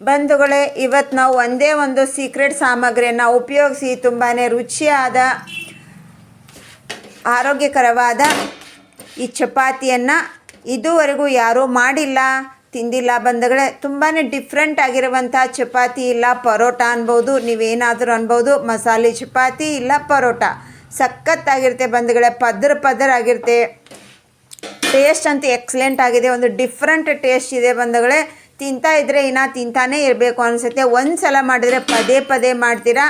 ಬಂಧುಗಳೇ, ಇವತ್ತು ನಾವು ಒಂದೇ ಒಂದು ಸೀಕ್ರೆಟ್ ಸಾಮಗ್ರಿಯನ್ನು ಉಪಯೋಗಿಸಿ ತುಂಬಾ ರುಚಿಯಾದ ಆರೋಗ್ಯಕರವಾದ ಈ ಚಪಾತಿಯನ್ನು ಇದುವರೆಗೂ ಯಾರೂ ಮಾಡಿಲ್ಲ, ತಿಂದಿಲ್ಲ ಬಂಧುಗಳೇ. ತುಂಬಾ ಡಿಫ್ರೆಂಟ್ ಆಗಿರುವಂಥ ಚಪಾತಿ ಇಲ್ಲ ಪರೋಟ ಅನ್ಬೋದು, ನೀವೇನಾದರೂ ಅನ್ಬೋದು. ಮಸಾಲೆ ಚಪಾತಿ ಇಲ್ಲ ಪರೋಟ ಸಖತ್ತಾಗಿರುತ್ತೆ ಬಂಧುಗಳೇ, ಪದರ ಆಗಿರುತ್ತೆ. ಟೇಸ್ಟ್ ಅಂತೂ ಎಕ್ಸಲೆಂಟ್ ಆಗಿದೆ, ಒಂದು ಡಿಫ್ರೆಂಟ್ ಟೇಸ್ಟ್ ಇದೆ ಬಂಧುಗಳೇ. ತಿಂತಾ ಇದ್ದರೆ ಇನ್ನೂ ತಿಂತಾನೇ ಇರಬೇಕು ಅನಿಸುತ್ತೆ. ಒಂದು ಸಲ ಮಾಡಿದರೆ ಪದೇ ಮಾಡ್ತೀರಾ,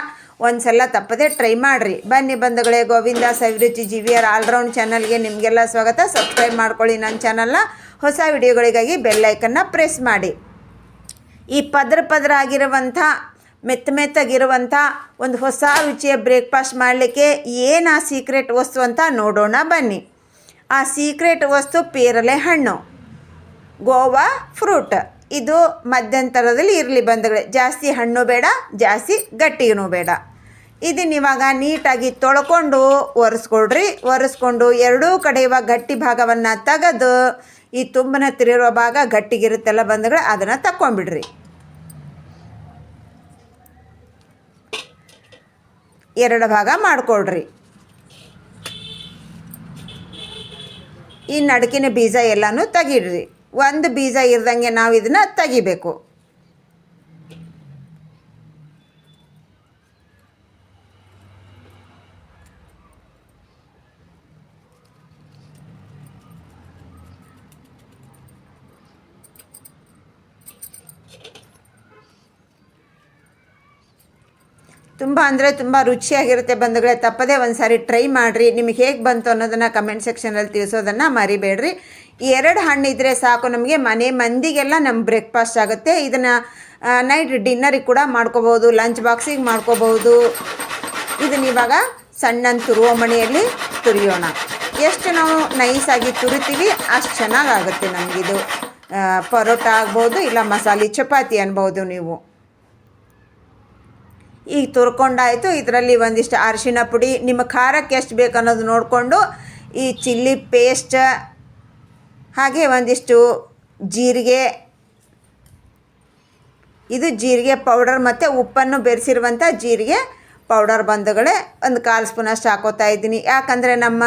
ಒಂದು ಸಲ ತಪ್ಪದೆ ಟ್ರೈ ಮಾಡಿರಿ. ಬನ್ನಿ ಬಂಧುಗಳೇ, ಗೋವಿಂದ ಸವಿರುಚಿ GVR ಆಲ್ರೌಂಡ್ ಚಾನಲ್ಗೆ ನಿಮಗೆಲ್ಲ ಸ್ವಾಗತ. ಸಬ್ಸ್ಕ್ರೈಬ್ ಮಾಡ್ಕೊಳ್ಳಿ ನನ್ನ ಚಾನಲ್ನ. ಹೊಸ ವಿಡಿಯೋಗಳಿಗಾಗಿ ಬೆಲ್ಲೈಕನ್ನ ಪ್ರೆಸ್ ಮಾಡಿ. ಈ ಪದರ ಆಗಿರುವಂಥ ಮೆತ್ತಗಿರುವಂಥ ಒಂದು ಹೊಸ ರುಚಿಯ ಬ್ರೇಕ್ಫಾಸ್ಟ್ ಮಾಡಲಿಕ್ಕೆ ಏನು ಆ ಸೀಕ್ರೆಟ್ ವಸ್ತು ಅಂತ ನೋಡೋಣ ಬನ್ನಿ. ಆ ಸೀಕ್ರೆಟ್ ವಸ್ತು ಪೇರಲೆ ಹಣ್ಣು, ಗೋವಾ ಫ್ರೂಟ್. ಇದು ಮಧ್ಯಂತರದಲ್ಲಿ ಇರಲಿ ಬಂಧುಗಳೇ, ಜಾಸ್ತಿ ಹಣ್ಣು ಬೇಡ, ಜಾಸ್ತಿ ಗಟ್ಟಿನೂ ಬೇಡ. ಇದನ್ನ ಇವಾಗ ನೀಟಾಗಿ ತೊಳ್ಕೊಂಡು ಒರೆಸ್ಕೊಂಡು ಎರಡೂ ಕಡೆ ಇವಾಗ ಗಟ್ಟಿ ಭಾಗವನ್ನು ತೆಗೆದು ಈ ತುಂಬನ ತಿರಿರೋ ಭಾಗ ಗಟ್ಟಿಗಿರುತ್ತೆಲ್ಲ ಬಂಧುಗಳೇ, ಅದನ್ನು ತಕ್ಕೊಂಬಿಡ್ರಿ. ಎರಡು ಭಾಗ ಮಾಡಿಕೊಡ್ರಿ. ಈ ನಡುಕಿನ ಬೀಜ ಎಲ್ಲನೂ ತೆಗೀಡ್ರಿ. ಒಂದು ಬೀಜ ಇರ್ದಂಗೆ ನಾವು ಇದನ್ನು ತೆಗಿಬೇಕು. ತುಂಬ ಅಂದರೆ ತುಂಬ ರುಚಿಯಾಗಿರುತ್ತೆ ಬಂಧುಗಳೇ. ತಪ್ಪದೇ ಒಂದು ಸಾರಿ ಟ್ರೈ ಮಾಡಿರಿ. ನಿಮಗೆ ಹೇಗೆ ಬಂತು ಅನ್ನೋದನ್ನು ಕಮೆಂಟ್ ಸೆಕ್ಷನಲ್ಲಿ ತಿಳಿಸೋದನ್ನು ಮರಿಬೇಡ್ರಿ. 2 ಹಣ್ಣಿದ್ರೆ ಸಾಕು, ನಮಗೆ ಮನೆ ಮಂದಿಗೆಲ್ಲ ನಮ್ಮ ಬ್ರೇಕ್ಫಾಸ್ಟ್ ಆಗುತ್ತೆ. ಇದನ್ನು ನೈಟ್ ಡಿನ್ನರಿಗೆ ಕೂಡ ಮಾಡ್ಕೋಬೋದು, ಲಂಚ್ ಬಾಕ್ಸಿಗೆ ಮಾಡ್ಕೋಬೋದು. ಇದನ್ನ ಇವಾಗ ಸಣ್ಣ ತುರುವ ಮಣೆಯಲ್ಲಿ ತುರಿಯೋಣ. ಎಷ್ಟು ನಾವು ನೈಸಾಗಿ ತುರಿತೀವಿ ಅಷ್ಟು ಚೆನ್ನಾಗಾಗುತ್ತೆ ನಮಗಿದು. ಪರೋಟ ಆಗ್ಬೋದು, ಇಲ್ಲ ಮಸಾಲೆ ಚಪಾತಿ ಅನ್ಬೋದು ನೀವು. ಈಗ ತುರ್ಕೊಂಡಾಯಿತು. ಇದರಲ್ಲಿ ಒಂದಿಷ್ಟು ಅರಿಶಿನ ಪುಡಿ, ನಿಮ್ಮ ಖಾರಕ್ಕೆ ಎಷ್ಟು ಬೇಕು ಅನ್ನೋದು ನೋಡಿಕೊಂಡು ಈ ಚಿಲ್ಲಿ ಪೇಸ್ಟ್, ಹಾಗೆ ಒಂದಿಷ್ಟು ಜೀರಿಗೆ, ಇದು ಜೀರಿಗೆ ಪೌಡರ್ ಮತ್ತು ಉಪ್ಪನ್ನು ಬೆರೆಸಿರುವಂಥ ಜೀರಿಗೆ ಪೌಡರ್ ಬಂಧುಗಳೇ, ಒಂದು 1/4 ಸ್ಪೂನಷ್ಟು ಹಾಕೋತಾ ಇದ್ದೀನಿ. ಯಾಕಂದರೆ ನಮ್ಮ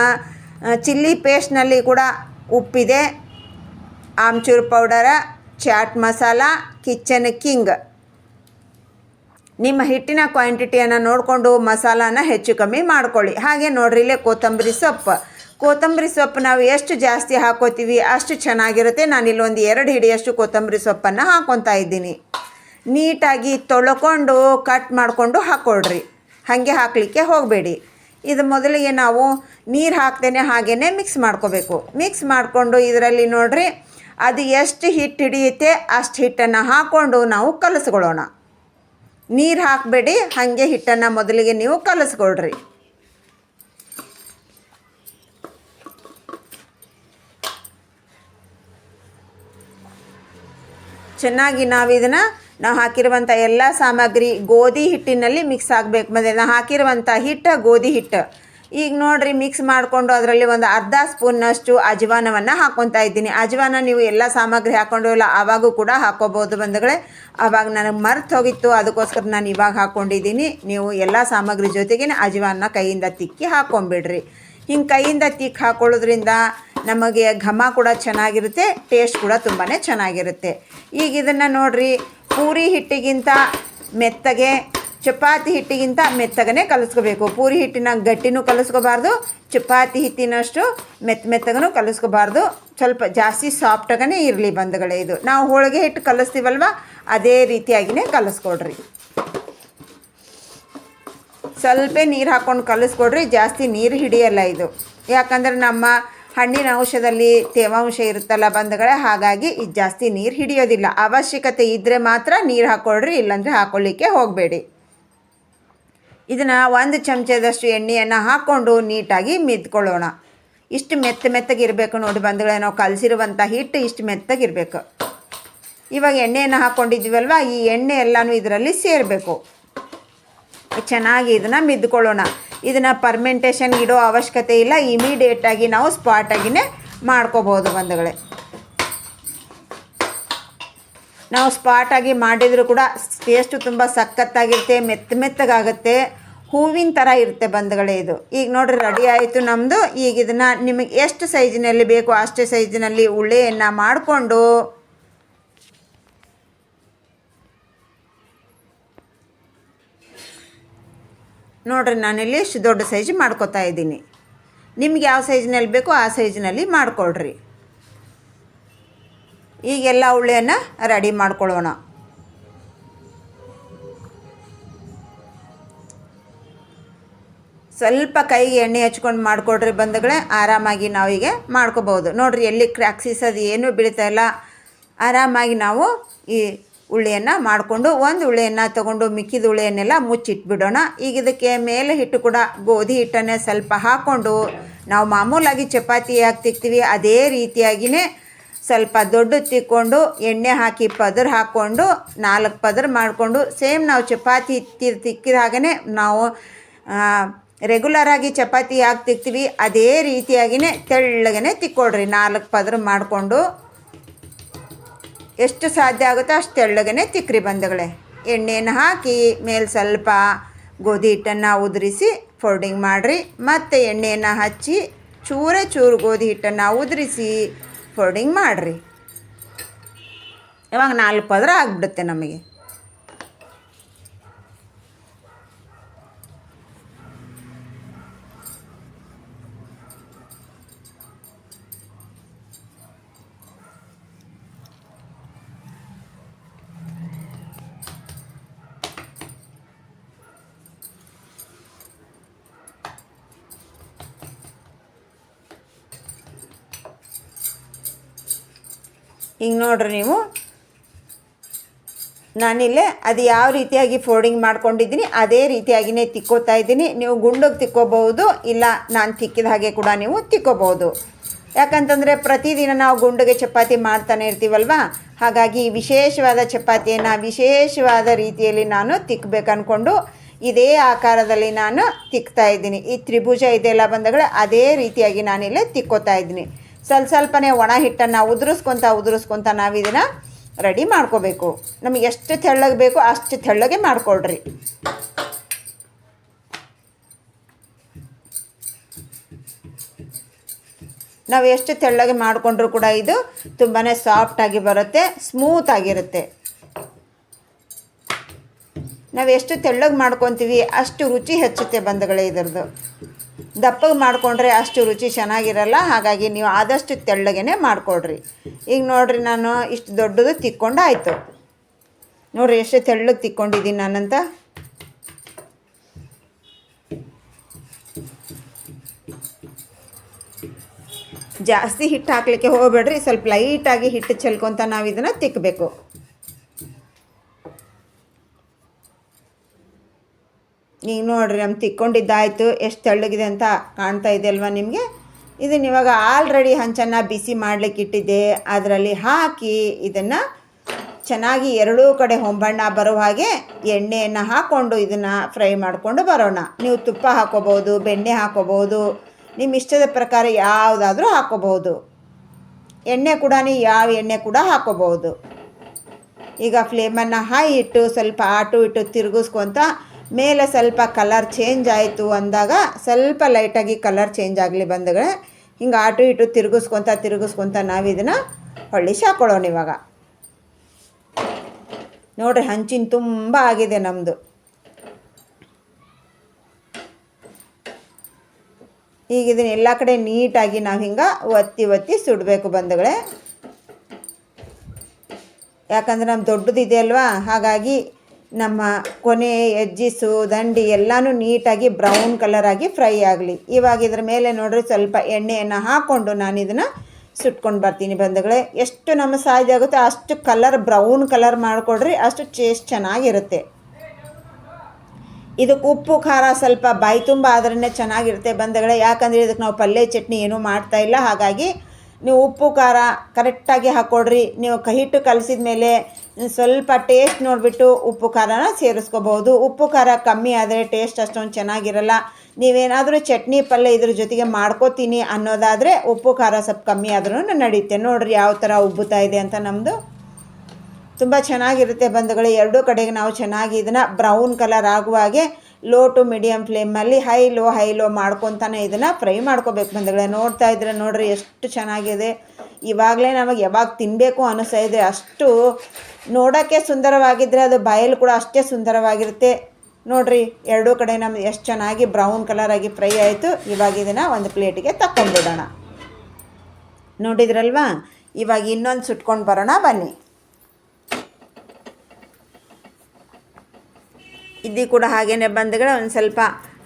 ಚಿಲ್ಲಿ ಪೇಸ್ಟ್ನಲ್ಲಿ ಕೂಡ ಉಪ್ಪಿದೆ, ಆಮ್ಚೂರು ಪೌಡರ, ಚಾಟ್ ಮಸಾಲ, ಕಿಚನ್ ಕಿಂಗ್. ನಿಮ್ಮ ಹಿಟ್ಟಿನ ಕ್ವಾಂಟಿಟಿಯನ್ನು ನೋಡಿಕೊಂಡು ಮಸಾಲಾನ ಹೆಚ್ಚು ಕಮ್ಮಿ ಮಾಡ್ಕೊಳ್ಳಿ. ಹಾಗೆ ನೋಡ್ರಿ, ಇಲ್ಲೇ ಕೊತ್ತಂಬರಿ ಸೊಪ್ಪು ನಾವು ಎಷ್ಟು ಜಾಸ್ತಿ ಹಾಕೋತೀವಿ ಅಷ್ಟು ಚೆನ್ನಾಗಿರುತ್ತೆ. ನಾನಿಲ್ಲಿ ಒಂದು 2 ಹಿಡಿಯಷ್ಟು ಕೊತ್ತಂಬರಿ ಸೊಪ್ಪನ್ನು ಹಾಕ್ಕೊತಾ ಇದ್ದೀನಿ. ನೀಟಾಗಿ ತೊಳ್ಕೊಂಡು ಕಟ್ ಮಾಡಿಕೊಂಡು ಹಾಕ್ಕೊಳ್ರಿ, ಹಾಗೆ ಹಾಕಲಿಕ್ಕೆ ಹೋಗಬೇಡಿ. ಇದು ಮೊದಲಿಗೆ ನಾವು ನೀರು ಹಾಕ್ತೇನೆ ಹಾಗೇ ಮಿಕ್ಸ್ ಮಾಡ್ಕೋಬೇಕು. ಮಿಕ್ಸ್ ಮಾಡಿಕೊಂಡು ಇದರಲ್ಲಿ ನೋಡ್ರಿ, ಅದು ಎಷ್ಟು ಹಿಟ್ಟು ಹಿಡಿಯುತ್ತೆ ಅಷ್ಟು ಹಿಟ್ಟನ್ನು ಹಾಕ್ಕೊಂಡು ನಾವು ಕಲಸ್ಕೊಳ್ಳೋಣ. ನೀರು ಹಾಕಬೇಡಿ, ಹಾಗೆ ಹಿಟ್ಟನ್ನು ಮೊದಲಿಗೆ ನೀವು ಕಲಸ್ಕೊಳ್ರಿ. ಚೆನ್ನಾಗಿ ನಾವು ಹಾಕಿರುವಂಥ ಎಲ್ಲ ಸಾಮಗ್ರಿ ಗೋಧಿ ಹಿಟ್ಟಿನಲ್ಲಿ ಮಿಕ್ಸ್ ಆಗಬೇಕು. ಮತ್ತು ನಾವು ಹಾಕಿರುವಂಥ ಹಿಟ್ಟು ಗೋಧಿ ಹಿಟ್ಟು. ಈಗ ನೋಡಿರಿ, ಮಿಕ್ಸ್ ಮಾಡಿಕೊಂಡು ಅದರಲ್ಲಿ ಒಂದು ಅರ್ಧ ಸ್ಪೂನ್ನಷ್ಟು ಅಜವಾನವನ್ನು ಹಾಕ್ಕೊತಾ ಇದ್ದೀನಿ. ಅಜವಾನ ನೀವು ಎಲ್ಲ ಸಾಮಗ್ರಿ ಹಾಕ್ಕೊಂಡು ಇಲ್ಲ ಆವಾಗೂ ಕೂಡ ಹಾಕ್ಕೋಬೋದು ಬಂಧುಗಳೇ. ಆವಾಗ ನನಗೆ ಮರ್ತು ಹೋಗಿತ್ತು, ಅದಕ್ಕೋಸ್ಕರ ನಾನು ಇವಾಗ ಹಾಕ್ಕೊಂಡಿದ್ದೀನಿ. ನೀವು ಎಲ್ಲ ಸಾಮಗ್ರಿ ಜೊತೆಗೇ ಅಜವಾನ ಕೈಯಿಂದ ತಿಕ್ಕಿ ಹಾಕ್ಕೊಂಬಿಡ್ರಿ. ಹಿಂಗೆ ಕೈಯಿಂದ ತಿಕ್ಕಿ ಹಾಕ್ಕೊಳ್ಳೋದ್ರಿಂದ ನಮಗೆ ಘಮ ಕೂಡ ಚೆನ್ನಾಗಿರುತ್ತೆ, ಟೇಸ್ಟ್ ಕೂಡ ತುಂಬಾ ಚೆನ್ನಾಗಿರುತ್ತೆ. ಈಗ ಇದನ್ನು ನೋಡಿರಿ, ಪೂರಿ ಹಿಟ್ಟಿಗಿಂತ ಮೆತ್ತಗೆ, ಚಪಾತಿ ಹಿಟ್ಟಿಗಿಂತ ಮೆತ್ತಗನೇ ಕಲಿಸ್ಕೋಬೇಕು. ಪೂರಿ ಹಿಟ್ಟಿನ ಗಟ್ಟಿನೂ ಕಲಿಸ್ಕೋಬಾರ್ದು, ಚಪಾತಿ ಹಿಟ್ಟಿನಷ್ಟು ಮೆತ್ತಗನೂ ಕಲಿಸ್ಕೋಬಾರ್ದು. ಸ್ವಲ್ಪ ಜಾಸ್ತಿ ಸಾಫ್ಟಾಗೇ ಇರಲಿ ಬಂಧುಗಳೇ. ಇದು ನಾವು ಹೋಳಿಗೆ ಹಿಟ್ಟು ಕಲಿಸ್ತೀವಲ್ವ, ಅದೇ ರೀತಿಯಾಗಿಯೇ ಕಲಿಸ್ಕೊಡ್ರಿ. ಸ್ವಲ್ಪ ನೀರು ಹಾಕ್ಕೊಂಡು ಕಲಿಸ್ಕೊಡ್ರಿ, ಜಾಸ್ತಿ ನೀರು ಹಿಡಿಯಲ್ಲ ಇದು. ಯಾಕಂದರೆ ನಮ್ಮ ಹಣ್ಣಿನ ಅಂಶದಲ್ಲಿ ತೇವಾಂಶ ಇರುತ್ತಲ್ಲ ಬಂಧುಗಳೇ, ಹಾಗಾಗಿ ಇದು ಜಾಸ್ತಿ ನೀರು ಹಿಡಿಯೋದಿಲ್ಲ. ಅವಶ್ಯಕತೆ ಇದ್ದರೆ ಮಾತ್ರ ನೀರು ಹಾಕ್ಕೊಳ್ರಿ, ಇಲ್ಲಾಂದರೆ ಹಾಕ್ಕೊಳ್ಳಿಕ್ಕೆ ಹೋಗಬೇಡಿ. ಇದನ್ನು 1 ಚಮಚದಷ್ಟು ಎಣ್ಣೆಯನ್ನು ಹಾಕ್ಕೊಂಡು ನೀಟಾಗಿ ಮಿದ್ಕೊಳ್ಳೋಣ. ಇಷ್ಟು ಮೆತ್ತಗಿರಬೇಕು ನೋಡಿ ಬಂಧುಗಳೇ, ನಾವು ಕಲಸಿರುವಂಥ ಹಿಟ್ಟು ಇಷ್ಟು ಮೆತ್ತಗಿರಬೇಕು. ಇವಾಗ ಎಣ್ಣೆಯನ್ನು ಹಾಕ್ಕೊಂಡಿದ್ದೀವಲ್ವ, ಈ ಎಣ್ಣೆ ಎಲ್ಲನೂ ಇದರಲ್ಲಿ ಸೇರಬೇಕು. ಚೆನ್ನಾಗಿ ಇದನ್ನು ಮಿದ್ಕೊಳ್ಳೋಣ. ಇದನ್ನು ಪರ್ಮೆಂಟೇಷನ್ ಇಡೋ ಅವಶ್ಯಕತೆ ಇಲ್ಲ, ಇಮಿಡಿಯೇಟಾಗಿ ನಾವು ಸ್ಪಾಟಾಗಿಯೇ ಮಾಡ್ಕೋಬೋದು ಬಂಧುಗಳೇ. ನಾವು ಸ್ಪಾಟಾಗಿ ಮಾಡಿದರೂ ಕೂಡ ಟೇಸ್ಟು ತುಂಬ ಸಖತ್ತಾಗಿರುತ್ತೆ, ಮೆತ್ತಗಾಗುತ್ತೆ, ಹೂವಿನ ಥರ ಇರುತ್ತೆ ಬಂಧುಗಳೇ ಇದು. ಈಗ ನೋಡಿರಿ ರೆಡಿ ಆಯಿತು ನಮ್ಮದು. ಈಗ ಇದನ್ನು ನಿಮಗೆ ಎಷ್ಟು ಸೈಜಿನಲ್ಲಿ ಬೇಕು ಅಷ್ಟೇ ಸೈಜಿನಲ್ಲಿ ಉಳ್ಳೆಯನ್ನು ಮಾಡಿಕೊಂಡು ನೋಡಿರಿ ನಾನಿಲ್ಲಿ ಇಷ್ಟು ದೊಡ್ಡ ಸೈಜ್ ಮಾಡ್ಕೊತಾ ಇದ್ದೀನಿ. ನಿಮ್ಗೆ ಯಾವ ಸೈಜಿನಲ್ಲಿ ಬೇಕೋ ಆ ಸೈಜಿನಲ್ಲಿ ಮಾಡಿಕೊಳ್ರಿ. ಈಗೆಲ್ಲ ಉಳ್ಳೆಯನ್ನು ರೆಡಿ ಮಾಡ್ಕೊಳ್ಳೋಣ. ಸ್ವಲ್ಪ ಕೈಗೆ ಎಣ್ಣೆ ಹಚ್ಕೊಂಡು ಮಾಡಿಕೊಡ್ರಿ ಬಂಧುಗಳೇ, ಆರಾಮಾಗಿ ನಾವೀಗ ಮಾಡ್ಕೋಬೋದು. ನೋಡಿರಿ ಎಲ್ಲಿ ಕ್ರ್ಯಾಕ್ಸಿಸೋದು ಏನೂ ಬೀಳ್ತಾ ಇಲ್ಲ. ಆರಾಮಾಗಿ ನಾವು ಈ ಉಳ್ಳೆಯನ್ನು ಮಾಡಿಕೊಂಡು ಒಂದು ಉಳ್ಳೆಯನ್ನು ತೊಗೊಂಡು ಮಿಕ್ಕಿದ ಉಳ್ಳೆಯನ್ನೆಲ್ಲ ಮುಚ್ಚಿಟ್ಬಿಡೋಣ. ಈಗ ಇದಕ್ಕೆ ಮೇಲೆ ಹಿಟ್ಟು ಕೂಡ ಗೋಧಿ ಹಿಟ್ಟನ್ನೇ ಸ್ವಲ್ಪ ಹಾಕ್ಕೊಂಡು ನಾವು ಮಾಮೂಲಾಗಿ ಚಪಾತಿ ಯಾಕೆ ತಿಕ್ತೀವಿ ಅದೇ ರೀತಿಯಾಗಿಯೇ ಸ್ವಲ್ಪ ದೊಡ್ಡ ತಿಕ್ಕೊಂಡು ಎಣ್ಣೆ ಹಾಕಿ ಪದರ್ ಹಾಕ್ಕೊಂಡು 4 ಪದರ್ ಮಾಡಿಕೊಂಡು ಸೇಮ್ ನಾವು ಚಪಾತಿ ತಿಕ್ಕಿದ ಹಾಗೇ ನಾವು ರೆಗ್ಯುಲರಾಗಿ ಚಪಾತಿ ಯಾಕೆ ತಿಕ್ತೀವಿ ಅದೇ ರೀತಿಯಾಗಿಯೇ ತೆಳ್ಳಗನೆ ತಿಕ್ಕೊಳ್ರಿ. 4 ಪದರ್ ಮಾಡಿಕೊಂಡು ಎಷ್ಟು ಸಾಧ್ಯ ಆಗುತ್ತೋ ಅಷ್ಟು ತೆಳ್ಳಗನೆ ತಿಕ್ಕ್ರಿ ಬಂಧುಗಳೇ. ಎಣ್ಣೆಯನ್ನು ಹಾಕಿ ಮೇಲೆ ಸ್ವಲ್ಪ ಗೋಧಿ ಹಿಟ್ಟನ್ನು ಉದುರಿಸಿ ಫೋಲ್ಡಿಂಗ್ ಮಾಡಿರಿ. ಮತ್ತು ಎಣ್ಣೆಯನ್ನು ಹಚ್ಚಿ ಚೂರು ಗೋಧಿ ಹಿಟ್ಟನ್ನು ಉದುರಿಸಿ ಫೋಲ್ಡಿಂಗ್ ಮಾಡಿರಿ. ಇವಾಗ 4 ಪದರ ಆಗಿಬಿಡುತ್ತೆ ನಮಗೆ. ಹಿಂಗೆ ನೋಡ್ರಿ ನೀವು ನಾನಿಲ್ಲೇ ಅದು ಯಾವ ರೀತಿಯಾಗಿ ಫೋಲ್ಡಿಂಗ್ ಮಾಡ್ಕೊಂಡಿದ್ದೀನಿ ಅದೇ ರೀತಿಯಾಗಿಯೇ ತಿಕ್ಕೋತಾ ಇದ್ದೀನಿ. ನೀವು ಗುಂಡಿಗೆ ತಿಕ್ಕೋಬಹುದು, ಇಲ್ಲ ನಾನು ತಿಕ್ಕಿದ ಹಾಗೆ ಕೂಡ ನೀವು ತಿಕ್ಕೋಬಹುದು. ಯಾಕಂತಂದರೆ ಪ್ರತಿದಿನ ನಾವು ಗುಂಡಿಗೆ ಚಪಾತಿ ಮಾಡ್ತಾನೆ ಇರ್ತೀವಲ್ವ, ಹಾಗಾಗಿ ವಿಶೇಷವಾದ ಚಪಾತಿಯನ್ನು ವಿಶೇಷವಾದ ರೀತಿಯಲ್ಲಿ ನಾನು ತಿಕ್ಕಬೇಕು ಅಂದ್ಕೊಂಡು ಇದೇ ಆಕಾರದಲ್ಲಿ ನಾನು ತಿಕ್ತಾ ಇದ್ದೀನಿ. ಈ ತ್ರಿಭುಜ ಇದೆಲ್ಲ ಬಂದಾಗಲೇ ಅದೇ ರೀತಿಯಾಗಿ ನಾನಿಲ್ಲೇ ತಿಕ್ಕೋತಾ ಇದ್ದೀನಿ. ಸ್ವಲ್ಪನೇ ಒಣ ಹಿಟ್ಟನ್ನು ಉದುರಿಸ್ಕೊತ ನಾವು ಇದನ್ನು ರೆಡಿ ಮಾಡ್ಕೋಬೇಕು. ನಮಗೆ ಎಷ್ಟು ತೆಳ್ಳಗೆ ಬೇಕೋ ಅಷ್ಟು ತೆಳ್ಳಗೆ ಮಾಡಿಕೊಳ್ರಿ. ನಾವು ಎಷ್ಟು ತೆಳ್ಳಗೆ ಮಾಡಿಕೊಂಡ್ರೂ ಕೂಡ ಇದು ತುಂಬಾ ಸಾಫ್ಟಾಗಿ ಬರುತ್ತೆ, ಸ್ಮೂತಾಗಿರುತ್ತೆ. ನಾವು ಎಷ್ಟು ತೆಳ್ಳಗೆ ಮಾಡ್ಕೊತೀವಿ ಅಷ್ಟು ರುಚಿ ಹೆಚ್ಚುತ್ತೆ ಬಂಧುಗಳೇ. ಇದರದ್ದು ದಪ್ಪಗೆ ಮಾಡಿಕೊಂಡ್ರೆ ಅಷ್ಟು ರುಚಿ ಚೆನ್ನಾಗಿರಲ್ಲ. ಹಾಗಾಗಿ ನೀವು ಆದಷ್ಟು ತೆಳ್ಳಗೆ ಮಾಡಿಕೊಡ್ರಿ. ಈಗ ನೋಡಿರಿ ನಾನು ಇಷ್ಟು ದೊಡ್ಡದು ತಿಕ್ಕೊಂಡು ಆಯಿತು. ನೋಡಿರಿ ಎಷ್ಟು ತೆಳ್ಳಗೆ ತಿಕ್ಕೊಂಡಿದ್ದೀನಿ ನಾನಂತ. ಜಾಸ್ತಿ ಹಿಟ್ಟು ಹಾಕಲಿಕ್ಕೆ ಹೋಗಬೇಡ್ರಿ, ಸ್ವಲ್ಪ ಲೈಟಾಗಿ ಹಿಟ್ಟು ಚೆಲ್ಕೊತ ನಾವು ಇದನ್ನು ತಿಕ್ಕಬೇಕು. ಈಗ ನೋಡಿರಿ ನಮ್ಮ ತಿಕ್ಕೊಂಡಿದ್ದಾಯಿತು. ಎಷ್ಟು ತೆಳ್ಳಗಿದೆ ಅಂತ ಕಾಣ್ತಾ ಇದೆ ಅಲ್ವಾ ನಿಮಗೆ. ಇದನ್ನು ಇವಾಗ ಆಲ್ರೆಡಿ ಹಂಚನ್ನು ಬಿಸಿ ಮಾಡಲಿಕ್ಕೆ ಇಟ್ಟಿದ್ದೆ, ಅದರಲ್ಲಿ ಹಾಕಿ ಇದನ್ನು ಚೆನ್ನಾಗಿ ಎರಡೂ ಕಡೆ ಹೊಂಬಣ್ಣ ಬರೋ ಹಾಗೆ ಎಣ್ಣೆಯನ್ನು ಹಾಕ್ಕೊಂಡು ಇದನ್ನು ಫ್ರೈ ಮಾಡಿಕೊಂಡು ಬರೋಣ. ನೀವು ತುಪ್ಪ ಹಾಕ್ಕೋಬೋದು, ಬೆಣ್ಣೆ ಹಾಕ್ಕೋಬೋದು, ನಿಮ್ಮ ಇಷ್ಟದ ಪ್ರಕಾರ ಯಾವುದಾದ್ರೂ ಹಾಕ್ಕೋಬೋದು. ಎಣ್ಣೆ ಕೂಡ ನೀವು ಯಾವ ಎಣ್ಣೆ ಕೂಡ ಹಾಕ್ಕೋಬೋದು. ಈಗ ಫ್ಲೇಮನ್ನು ಹೈ ಇಟ್ಟು ಸ್ವಲ್ಪ ಆಟು ಇಟ್ಟು ತಿರುಗಿಸ್ಕೊತ ಮೇಲೆ ಸ್ವಲ್ಪ ಕಲರ್ ಚೇಂಜ್ ಆಯಿತು ಅಂದಾಗ ಸ್ವಲ್ಪ ಲೈಟಾಗಿ ಕಲರ್ ಚೇಂಜ್ ಆಗಲಿ ಬಂದಗಳೇ ಹಿಂಗೆ ಆಟು ಇಟ್ಟು ತಿರುಗಿಸ್ಕೊತ ನಾವು ಇದನ್ನು ಹೊಳ್ಳಿಸಿ ಹಾಕ್ಕೊಳ್ಳೋಣ. ಇವಾಗ ನೋಡಿರಿ ಹಂಚಿನ ತುಂಬ ಆಗಿದೆ ನಮ್ಮದು. ಈಗ ಇದನ್ನ ಎಲ್ಲ ಕಡೆ ನೀಟಾಗಿ ನಾವು ಹಿಂಗೆ ಒತ್ತಿ ಸುಡಬೇಕು ಬಂಧುಗಳೇ. ಯಾಕಂದರೆ ನಮ್ಮ ದೊಡ್ಡದಿದೆ ಅಲ್ವಾ, ಹಾಗಾಗಿ ನಮ್ಮ ಕೊನೆ ಎಜ್ಜಿಸು ದಂಡಿ ಎಲ್ಲನೂ ನೀಟಾಗಿ ಬ್ರೌನ್ ಕಲರ್ ಆಗಿ ಫ್ರೈ ಆಗಲಿ. ಇವಾಗ ಇದ್ರ ಮೇಲೆ ನೋಡ್ರಿ ಸ್ವಲ್ಪ ಎಣ್ಣೆಯನ್ನು ಹಾಕ್ಕೊಂಡು ನಾನು ಇದನ್ನು ಸುಟ್ಕೊಂಡು ಬರ್ತೀನಿ ಬಂಧುಗಳೇ. ಎಷ್ಟು ನಮ್ಮ ಸಾಧ್ಯ ಆಗುತ್ತೋ ಅಷ್ಟು ಕಲರ್ ಬ್ರೌನ್ ಕಲರ್ ಮಾಡಿಕೊಡ್ರಿ, ಅಷ್ಟು ಟೇಸ್ಟ್ ಚೆನ್ನಾಗಿರುತ್ತೆ. ಇದಕ್ಕೆ ಉಪ್ಪು ಖಾರ ಸ್ವಲ್ಪ ಬಾಯಿ ತುಂಬ ಆದ್ರೇ ಚೆನ್ನಾಗಿರುತ್ತೆ ಬಂಧುಗಳೇ. ಯಾಕಂದರೆ ಇದಕ್ಕೆ ನಾವು ಪಲ್ಯ ಚಟ್ನಿ ಏನೂ ಮಾಡ್ತಾಯಿಲ್ಲ, ಹಾಗಾಗಿ ನೀವು ಉಪ್ಪು ಖಾರ ಕರೆಕ್ಟಾಗಿ ಹಾಕ್ಕೊಡ್ರಿ. ನೀವು ಹಿಟ್ಟು ಕಲಸಿದ ಮೇಲೆ ಸ್ವಲ್ಪ ಟೇಸ್ಟ್ ನೋಡಿಬಿಟ್ಟು ಉಪ್ಪು ಖಾರನ ಸೇರಿಸ್ಕೋಬೋದು. ಉಪ್ಪು ಖಾರ ಕಮ್ಮಿ ಆದರೆ ಟೇಸ್ಟ್ ಅಷ್ಟೊಂದು ಚೆನ್ನಾಗಿರಲ್ಲ. ನೀವೇನಾದರೂ ಚಟ್ನಿ ಪಲ್ಯ ಇದ್ರ ಜೊತೆಗೆ ಮಾಡ್ಕೋತೀನಿ ಅನ್ನೋದಾದರೆ ಉಪ್ಪು ಖಾರ ಸ್ವಲ್ಪ ಕಮ್ಮಿ ಆದ್ರೂ ನಡೆಯುತ್ತೆ. ನೋಡಿರಿ ಯಾವ ಥರ ಉಬ್ಬುತ್ತಾ ಇದೆ ಅಂತ ನಮ್ಮದು. ತುಂಬ ಚೆನ್ನಾಗಿರುತ್ತೆ ಬಂಧುಗಳೇ. ಎರಡೂ ಕಡೆಗೆ ನಾವು ಚೆನ್ನಾಗಿ ಇದನ್ನು ಬ್ರೌನ್ ಕಲರ್ ಆಗುವ ಹಾಗೆ ಲೋ ಟು ಮೀಡಿಯಮ್ ಫ್ಲೇಮಲ್ಲಿ ಹೈ ಲೋ ಮಾಡ್ಕೊತಾನೆ ಇದನ್ನು ಫ್ರೈ ಮಾಡ್ಕೋಬೇಕು ಬಂಧುಗಳೇ. ನೋಡ್ತಾ ಇದ್ರೆ ನೋಡ್ರಿ ಎಷ್ಟು ಚೆನ್ನಾಗಿದೆ. ಇವಾಗಲೇ ನಮಗೆ ಯಾವಾಗ ತಿನ್ನಬೇಕು ಅನ್ನಿಸ್ತಾ ಇದೆ. ಅಷ್ಟು ನೋಡೋಕ್ಕೆ ಸುಂದರವಾಗಿದ್ದರೆ ಅದು ಬಾಯಲ್ಲಿ ಕೂಡ ಅಷ್ಟೇ ಸುಂದರವಾಗಿರುತ್ತೆ. ನೋಡಿರಿ ಎರಡೂ ಕಡೆ ನಮ್ಗೆ ಎಷ್ಟು ಚೆನ್ನಾಗಿ ಬ್ರೌನ್ ಕಲರ್ ಆಗಿ ಫ್ರೈ ಆಯಿತು. ಇವಾಗ ಇದನ್ನು ಒಂದು ಪ್ಲೇಟಿಗೆ ತಗೊಂಡ್ಬಿಡೋಣ. ನೋಡಿದ್ರಲ್ವಾ, ಇವಾಗ ಇನ್ನೊಂದು ಸುಟ್ಕೊಂಡು ಬರೋಣ ಬನ್ನಿ. ಇದು ಕೂಡ ಹಾಗೇ ಬಂದುಗಳೇ ಒಂದು ಸ್ವಲ್ಪ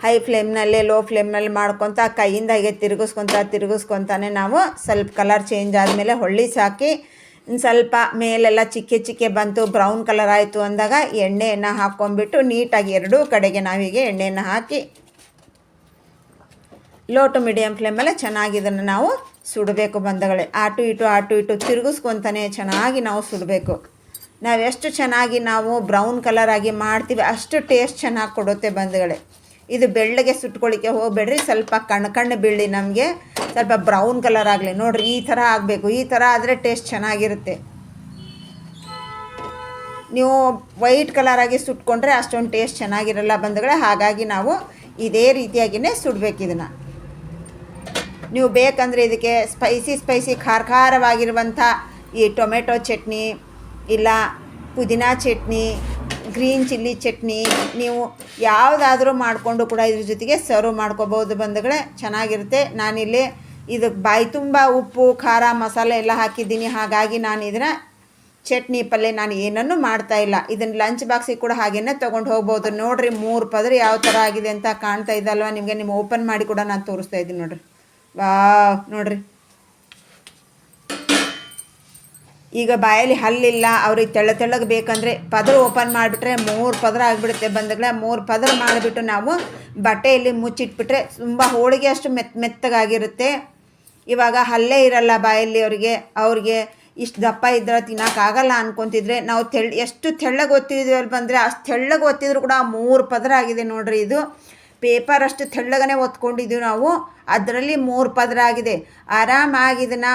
ಹೈ ಫ್ಲೇಮ್ನಲ್ಲಿ ಲೋ ಫ್ಲೇಮ್ನಲ್ಲಿ ಮಾಡ್ಕೊತ ಕೈಯಿಂದ ಹೀಗೆ ತಿರುಗಿಸ್ಕೊತಾನೆ ನಾವು ಸ್ವಲ್ಪ ಕಲರ್ ಚೇಂಜ್ ಆದಮೇಲೆ ಹೊಳ್ಳಿಸಿ ಹಾಕಿ ಸ್ವಲ್ಪ ಮೇಲೆಲ್ಲ ಚಿಕ್ಕೆ ಬಂತು, ಬ್ರೌನ್ ಕಲರ್ ಆಯಿತು ಅಂದಾಗ ಎಣ್ಣೆಯನ್ನು ಹಾಕ್ಕೊಂಡ್ಬಿಟ್ಟು ನೀಟಾಗಿ ಎರಡೂ ಕಡೆಗೆ ನಾವೀಗೆ ಎಣ್ಣೆಯನ್ನು ಹಾಕಿ ಲೋ ಟು ಮೀಡಿಯಮ್ ಫ್ಲೇಮಲ್ಲೇ ಚೆನ್ನಾಗಿ ಇದನ್ನು ನಾವು ಸುಡಬೇಕು ಬಂಧುಗಳೇ. ಆಟು ಇಟು ತಿರುಗಿಸ್ಕೊತಾನೆ ಚೆನ್ನಾಗಿ ನಾವು ಸುಡಬೇಕು. ನಾವು ಎಷ್ಟು ಚೆನ್ನಾಗಿ ನಾವು ಬ್ರೌನ್ ಕಲರ್ ಆಗಿ ಮಾಡ್ತೀವಿ ಅಷ್ಟು ಟೇಸ್ಟ್ ಚೆನ್ನಾಗಿ ಕೊಡುತ್ತೆ ಬಂಧುಗಳೇ. ಇದು ಬೆಳ್ಳಗೆ ಸುಟ್ಕೊಳ್ಳಿಕ್ಕೆ ಹೋಗಬೇಡ್ರಿ, ಸ್ವಲ್ಪ ಕಣ್ಣು ಬೀಳಿ ನಮಗೆ ಸ್ವಲ್ಪ ಬ್ರೌನ್ ಕಲರ್ ಆಗಲಿ. ನೋಡಿರಿ ಈ ಥರ ಆಗಬೇಕು. ಈ ಥರ ಆದರೆ ಟೇಸ್ಟ್ ಚೆನ್ನಾಗಿರುತ್ತೆ. ನೀವು ವೈಟ್ ಕಲರಾಗಿ ಸುಟ್ಕೊಂಡ್ರೆ ಅಷ್ಟೊಂದು ಟೇಸ್ಟ್ ಚೆನ್ನಾಗಿರಲ್ಲ ಬಂಧುಗಳೇ. ಹಾಗಾಗಿ ನಾವು ಇದೇ ರೀತಿಯಾಗಿಯೇ ಸುಡಬೇಕು ಇದನ್ನು. ನೀವು ಬೇಕಂದರೆ ಇದಕ್ಕೆ ಸ್ಪೈಸಿ ಖಾರವಾಗಿರುವಂಥ ಈ ಟೊಮೆಟೊ ಚಟ್ನಿ ಇಲ್ಲ ಪುದೀನ ಚಟ್ನಿ, ಗ್ರೀನ್ ಚಿಲ್ಲಿ ಚಟ್ನಿ ನೀವು ಯಾವುದಾದ್ರೂ ಮಾಡಿಕೊಂಡು ಕೂಡ ಇದ್ರ ಜೊತೆಗೆ ಸರ್ವ್ ಮಾಡ್ಕೋಬೋದು ಬಂಧುಗಳೇ, ಚೆನ್ನಾಗಿರುತ್ತೆ. ನಾನಿಲ್ಲಿ ಇದು ಬಾಯಿ ತುಂಬ ಉಪ್ಪು ಖಾರ ಮಸಾಲೆ ಎಲ್ಲ ಹಾಕಿದ್ದೀನಿ. ಹಾಗಾಗಿ ನಾನು ಇದನ್ನು ಚಟ್ನಿ ಪಲ್ಯ ನಾನು ಏನನ್ನೂ ಮಾಡ್ತಾಯಿಲ್ಲ. ಇದನ್ನು ಲಂಚ್ ಬಾಕ್ಸಿಗೆ ಕೂಡ ಹಾಗೇ ತೊಗೊಂಡು ಹೋಗ್ಬೋದು. ನೋಡಿರಿ 3 ಪದರ ಯಾವ ಥರ ಆಗಿದೆ ಅಂತ ಕಾಣ್ತಾ ಇದ್ದಲ್ವ ನಿಮಗೆ. ನಿಮ್ಮ ಓಪನ್ ಮಾಡಿ ಕೂಡ ನಾನು ತೋರಿಸ್ತಾ ಇದ್ದೀನಿ ನೋಡಿರಿ. ನೋಡಿರಿ ಈಗ ಬಾಯಲ್ಲಿ ಹಲ್ಲಿಲ್ಲ ಅವ್ರಿಗೆ ತೆಳ್ಳಗೆ ಬೇಕಂದರೆ ಪದರ ಓಪನ್ ಮಾಡಿಬಿಟ್ರೆ 3 ಪದರ ಆಗಿಬಿಡುತ್ತೆ ಬಂಧುಗಳೇ. 3 ಪದರ ಮಾಡಿಬಿಟ್ಟು ನಾವು ಬಟ್ಟೆಯಲ್ಲಿ ಮುಚ್ಚಿಟ್ಬಿಟ್ರೆ ತುಂಬ ಹೋಳಿಗೆ ಅಷ್ಟು ಮೆತ್ತಗಾಗಿರುತ್ತೆ. ಇವಾಗ ಹಲ್ಲೇ ಇರಲ್ಲ ಬಾಯಲ್ಲಿ ಅವ್ರಿಗೆ ಇಷ್ಟು ದಪ್ಪ ಇದ್ರೆ ತಿನ್ನೋಕ್ಕಾಗಲ್ಲ ಅನ್ಕೊತಿದ್ರೆ ನಾವು ಎಷ್ಟು ತೆಳ್ಳಗೆ ಒತ್ತಿದ್ವಿ ಬಂದರೆ ಅಷ್ಟು ತೆಳ್ಳಗೆ ಒತ್ತಿದ್ರು ಕೂಡ 3 ಪದರ ಆಗಿದೆ ನೋಡಿರಿ. ಇದು ಪೇಪರ್ ಅಷ್ಟು ತೆಳ್ಳಗನೆ ಒತ್ಕೊಂಡಿದ್ದೀವಿ ನಾವು, ಅದರಲ್ಲಿ 3 ಪದರ ಆಗಿದೆ. ಆರಾಮಾಗಿ ಇದನ್ನು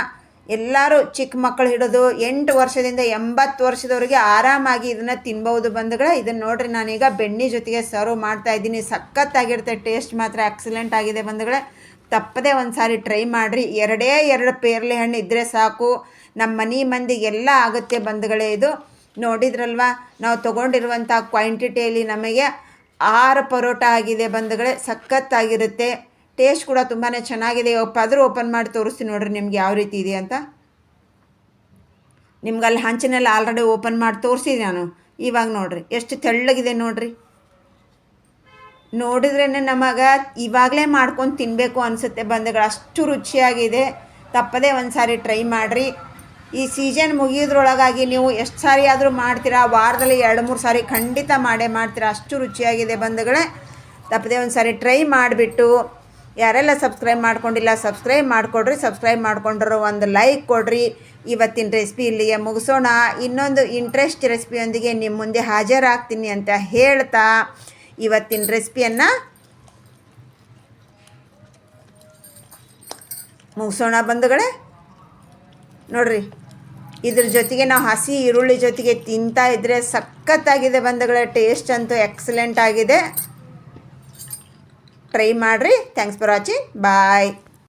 ಎಲ್ಲರೂ ಚಿಕ್ಕ ಮಕ್ಕಳು ಹಿಡಿದು 8 ವರ್ಷದಿಂದ 80 ವರ್ಷದವರೆಗೆ ಆರಾಮಾಗಿ ಇದನ್ನು ತಿನ್ಬೋದು ಬಂಧುಗಳೇ. ಇದನ್ನು ನೋಡಿರಿ ನಾನೀಗ ಬೆಣ್ಣೆ ಜೊತೆಗೆ ಸರ್ವ್ ಮಾಡ್ತಾಯಿದ್ದೀನಿ. ಸಖತ್ತಾಗಿರುತ್ತೆ. ಟೇಸ್ಟ್ ಮಾತ್ರ ಎಕ್ಸಲೆಂಟ್ ಆಗಿದೆ ಬಂಧುಗಳೇ. ತಪ್ಪದೆ ಒಂದು ಸಾರಿ ಟ್ರೈ ಮಾಡಿರಿ. 2 ಪೇರ್ಲೆ ಹಣ್ಣು ಇದ್ದರೆ ಸಾಕು, ನಮ್ಮ ಮನೆ ಮಂದಿಗೆಲ್ಲ ಆಗುತ್ತೆ ಬಂಧುಗಳೇ. ಇದು ನೋಡಿದ್ರಲ್ವ, ನಾವು ತೊಗೊಂಡಿರುವಂಥ ಕ್ವಾಂಟಿಟಿಯಲ್ಲಿ ನಮಗೆ 6 ಪರೋಟ ಆಗಿದೆ ಬಂಧುಗಳೇ. ಸಖತ್ತಾಗಿರುತ್ತೆ. ಟೇಸ್ಟ್ ಕೂಡ ತುಂಬಾ ಚೆನ್ನಾಗಿದೆ. ಪದರ ಓಪನ್ ಮಾಡಿ ತೋರಿಸ್ತೀನಿ ನೋಡಿರಿ ನಿಮ್ಗೆ ಯಾವ ರೀತಿ ಇದೆ ಅಂತ. ನಿಮ್ಗೆ ಅಲ್ಲಿ ಹಂಚಿನೆಲ್ಲ ಆಲ್ರೆಡಿ ಓಪನ್ ಮಾಡಿ ತೋರಿಸಿದೆ ನಾನು. ಇವಾಗ ನೋಡಿರಿ ಎಷ್ಟು ತೆಳ್ಳಗಿದೆ ನೋಡಿರಿ. ನೋಡಿದ್ರೇ ನಮಗೆ ಇವಾಗಲೇ ಮಾಡ್ಕೊಂಡು ತಿನ್ನಬೇಕು ಅನಿಸುತ್ತೆ ಬಂಧುಗಳು, ಅಷ್ಟು ರುಚಿಯಾಗಿದೆ. ತಪ್ಪದೇ ಒಂದು ಸಾರಿ ಟ್ರೈ ಮಾಡಿರಿ. ಈ ಸೀಸನ್ ಮುಗಿಯೋದ್ರೊಳಗಾಗಿ ನೀವು ಎಷ್ಟು ಸಾರಿ ಆದರೂ ಮಾಡ್ತೀರಾ, ವಾರದಲ್ಲಿ 2-3 ಸಾರಿ ಖಂಡಿತ ಮಾಡ್ತೀರಾ. ಅಷ್ಟು ರುಚಿಯಾಗಿದೆ ಬಂಧುಗಳೇ. ತಪ್ಪದೇ ಒಂದು ಸಾರಿ ಟ್ರೈ ಮಾಡಿಬಿಟ್ಟು ಯಾರೆಲ್ಲ ಸಬ್ಸ್ಕ್ರೈಬ್ ಮಾಡ್ಕೊಂಡಿಲ್ಲ ಸಬ್ಸ್ಕ್ರೈಬ್ ಮಾಡಿಕೊಡ್ರಿ. ಸಬ್ಸ್ಕ್ರೈಬ್ ಮಾಡ್ಕೊಂಡ್ರು ಒಂದು ಲೈಕ್ ಕೊಡ್ರಿ. ಇವತ್ತಿನ ರೆಸಿಪಿ ಇಲ್ಲಿಗೆ ಮುಗಿಸೋಣ. ಇನ್ನೊಂದು ಇಂಟ್ರೆಸ್ಟ್ ರೆಸಿಪಿಯೊಂದಿಗೆ ನಿಮ್ಮ ಮುಂದೆ ಹಾಜರಾಗ್ತೀನಿ ಅಂತ ಹೇಳ್ತಾ ಇವತ್ತಿನ ರೆಸಿಪಿಯನ್ನು ಮುಗಿಸೋಣ ಬಂಧುಗಳೇ. ನೋಡಿರಿ ಇದ್ರ ಜೊತೆಗೆ ನಾವು ಹಸಿ ಈರುಳ್ಳಿ ಜೊತೆಗೆ ತಿಂತಾ ಇದ್ದರೆ ಸಖತ್ತಾಗಿದೆ ಬಂಧುಗಳೇ. ಟೇಸ್ಟ್ ಅಂತೂ ಎಕ್ಸಲೆಂಟ್ ಆಗಿದೆ. ಟ್ರೈ ಮಾಡಿರಿ. Thanks for watching. ಬಾಯ್.